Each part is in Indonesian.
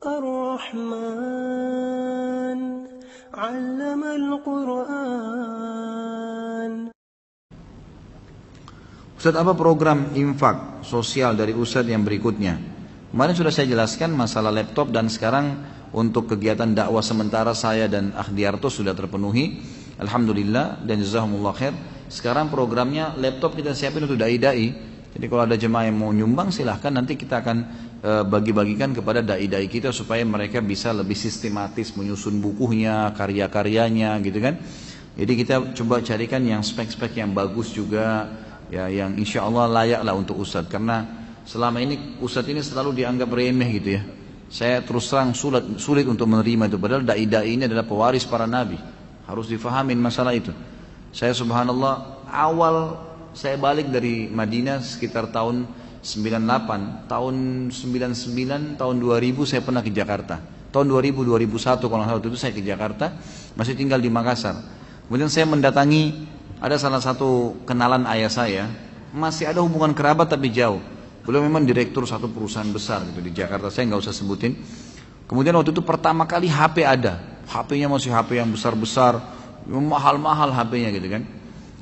الرحمن علم القرآن. Ustadz, apa program infak sosial dari Ustadz yang berikutnya? Kemarin sudah saya jelaskan masalah laptop, dan sekarang untuk kegiatan dakwah sementara saya dan Akhdiarto sudah terpenuhi, alhamdulillah, dan jazakumullah khair. Sekarang programnya laptop kita siapin untuk dai-dai. Jadi kalau ada jemaah yang mau nyumbang, silahkan, nanti kita akan bagi-bagikan kepada dai-dai kita supaya mereka bisa lebih sistematis menyusun bukunya, karya-karyanya gitu kan. Jadi kita coba carikan yang spek-spek yang bagus juga, ya, yang insya Allah layak lah untuk Ustadz. Karena selama ini Ustadz ini selalu dianggap remeh gitu ya. Saya terus terang sulit untuk menerima itu. Padahal dai-dai ini adalah pewaris para nabi. Harus difahamin masalah itu. Saya subhanallah, awal saya balik dari Madinah sekitar tahun 98, tahun 99, tahun 2000 saya pernah ke Jakarta. Tahun 2000, 2001 kalau waktu itu saya ke Jakarta, masih tinggal di Makassar. Kemudian saya mendatangi, ada salah satu kenalan ayah saya, masih ada hubungan kerabat tapi jauh. Beliau memang direktur satu perusahaan besar gitu di Jakarta, saya nggak usah sebutin. Kemudian waktu itu pertama kali HP ada, HP-nya masih HP yang besar-besar, mahal-mahal HP-nya gitu kan.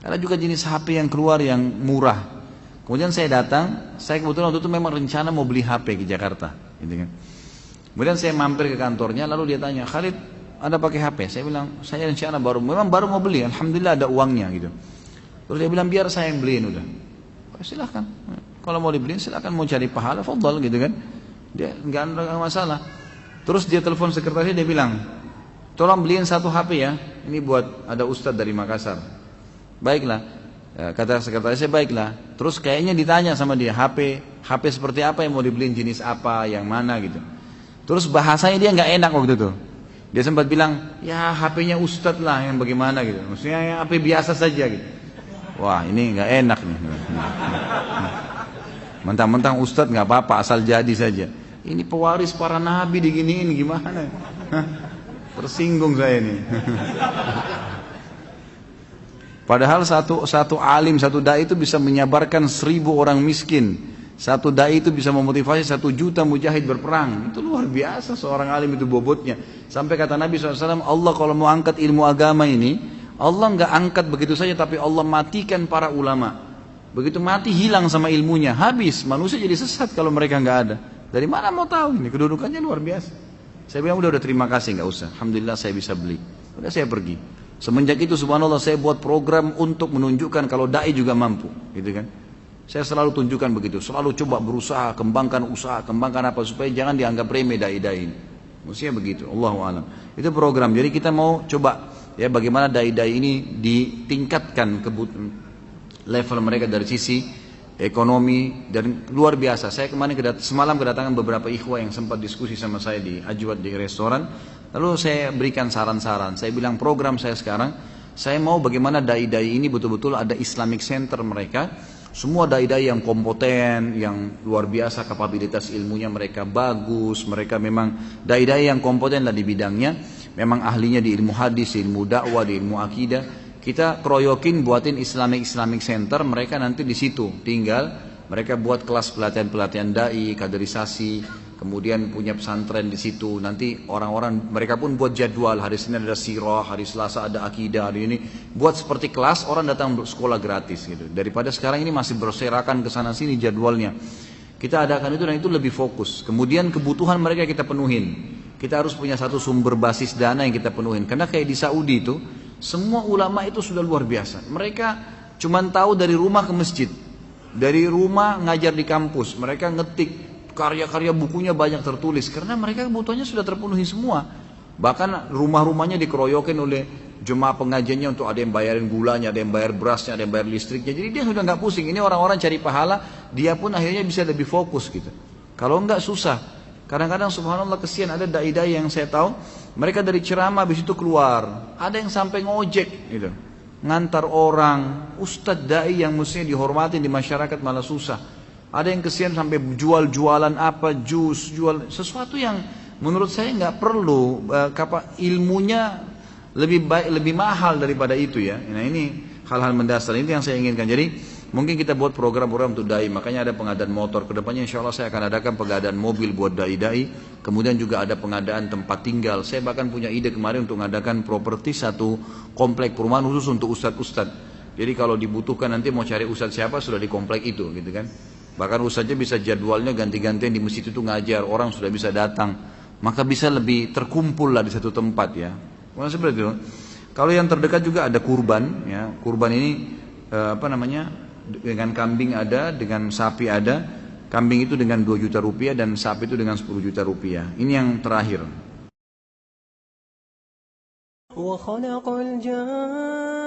Ada juga jenis HP yang keluar yang murah. Kemudian saya datang, saya kebetulan waktu itu memang rencana mau beli HP ke Jakarta gitu kan. Kemudian saya mampir ke kantornya, lalu dia tanya, "Khalid, Anda pakai HP?" Saya bilang, "Saya rencana memang baru mau beli, alhamdulillah ada uangnya gitu." Terus dia bilang, "Biar saya yang beliin udah." "Oh, silahkan, kalau mau dibeliin silahkan, mau cari pahala fadhal gitu kan." Dia nggak ada masalah. Terus dia telepon sekretarnya, dia bilang, "Tolong beliin satu HP ya, ini buat ada ustadz dari Makassar." Baiklah, kata sekretaris saya, baiklah. Terus kayaknya ditanya sama dia, HP seperti apa yang mau dibeliin, jenis apa, yang mana gitu. Terus bahasanya dia nggak enak waktu itu. Dia sempat bilang, "Ya HP-nya ustadz lah, yang bagaimana gitu. Maksudnya yang HP biasa saja gitu." Wah, ini nggak enak nih. Mentang-mentang ustadz nggak apa-apa, asal jadi saja. Ini pewaris para nabi diginiin gimana? Tersinggung saya nih. Padahal satu alim, satu dai itu bisa menyabarkan 1000 orang miskin. Satu dai itu bisa memotivasi 1 juta mujahid berperang. Itu luar biasa seorang alim itu bobotnya. Sampai kata Nabi SAW, Allah kalau mau angkat ilmu agama ini, Allah nggak angkat begitu saja, tapi Allah matikan para ulama. Begitu mati hilang sama ilmunya, habis. Manusia jadi sesat kalau mereka nggak ada. Dari mana mau tahu ini? Kedudukannya luar biasa. Saya bilang udah terima kasih, nggak usah. Alhamdulillah saya bisa beli. Udah saya pergi. Semenjak itu subhanallah saya buat program untuk menunjukkan kalau dai juga mampu, gitu kan. Saya selalu tunjukkan begitu, selalu coba berusaha kembangkan apa supaya jangan dianggap remeh dai-dai ini. Mestinya begitu, Allahu a'lam. Itu program. Jadi kita mau coba ya bagaimana dai-dai ini ditingkatkan level mereka dari sisi ekonomi, dan luar biasa. Saya semalam kedatangan beberapa ikhwah yang sempat diskusi sama saya di Ajwad di restoran. Lalu saya berikan saran-saran. Saya bilang program saya sekarang, saya mau bagaimana dai-dai ini betul-betul ada Islamic Center mereka. Semua dai-dai yang kompeten, yang luar biasa kapabilitas ilmunya mereka bagus. Mereka memang dai-dai yang kompeten lah di bidangnya. Memang ahlinya di ilmu hadis, di ilmu dakwah, di ilmu akidah. Kita keroyokin buatin Islamic Center, mereka nanti di situ tinggal. Mereka buat kelas pelatihan dai, kaderisasi. Kemudian punya pesantren di situ. Nanti orang-orang mereka pun buat jadwal. Hari Senin ada sirah, hari Selasa ada akidah, hari ini buat seperti kelas, orang datang sekolah gratis gitu. Daripada sekarang ini masih berserakan ke sana sini jadwalnya. Kita adakan itu dan itu lebih fokus. Kemudian kebutuhan mereka kita penuhin. Kita harus punya satu sumber basis dana yang kita penuhin. Karena kayak di Saudi itu, semua ulama itu sudah luar biasa. Mereka cuma tahu dari rumah ke masjid. Dari rumah ngajar di kampus. Mereka ngetik. Karya-karya bukunya banyak tertulis karena mereka kebutuhannya sudah terpenuhi semua. Bahkan rumah-rumahnya dikeroyokin oleh jemaah pengajiannya untuk ada yang bayarin gulanya, ada yang bayar berasnya, ada yang bayar listriknya. Jadi dia sudah nggak pusing. Ini orang-orang cari pahala, dia pun akhirnya bisa lebih fokus gitu. Kalau nggak susah. Kadang-kadang subhanallah kesian ada dai-dai yang saya tahu, mereka dari ceramah habis itu keluar, ada yang sampai ngojek gitu, ngantar orang. Ustadz dai yang mestinya dihormati di masyarakat malah susah. Ada yang kesian sampai jualan apa, jus, jual sesuatu yang menurut saya nggak perlu. Ilmunya lebih baik, lebih mahal daripada itu ya. Nah ini hal-hal mendasar ini yang saya inginkan. Jadi Mungkin kita buat program-program untuk dai, makanya ada pengadaan motor. Kedepannya insya Allah saya akan adakan pengadaan mobil buat dai-dai. Kemudian juga ada pengadaan tempat tinggal. Saya bahkan punya ide kemarin untuk mengadakan properti satu komplek perumahan khusus untuk ustadz-ustadz. Jadi kalau dibutuhkan nanti mau cari ustadz siapa sudah di komplek itu gitu kan. Bahkan ustadznya bisa jadwalnya ganti-gantian di masjid itu ngajar, orang sudah bisa datang. Maka bisa lebih terkumpul lah di satu tempat ya. Bukan seperti itu. Kalau yang terdekat juga ada kurban ya. Kurban ini dengan kambing ada, dengan sapi ada. Kambing itu dengan 2 juta rupiah dan sapi itu dengan 10 juta rupiah. Ini yang terakhir. وخلق الجان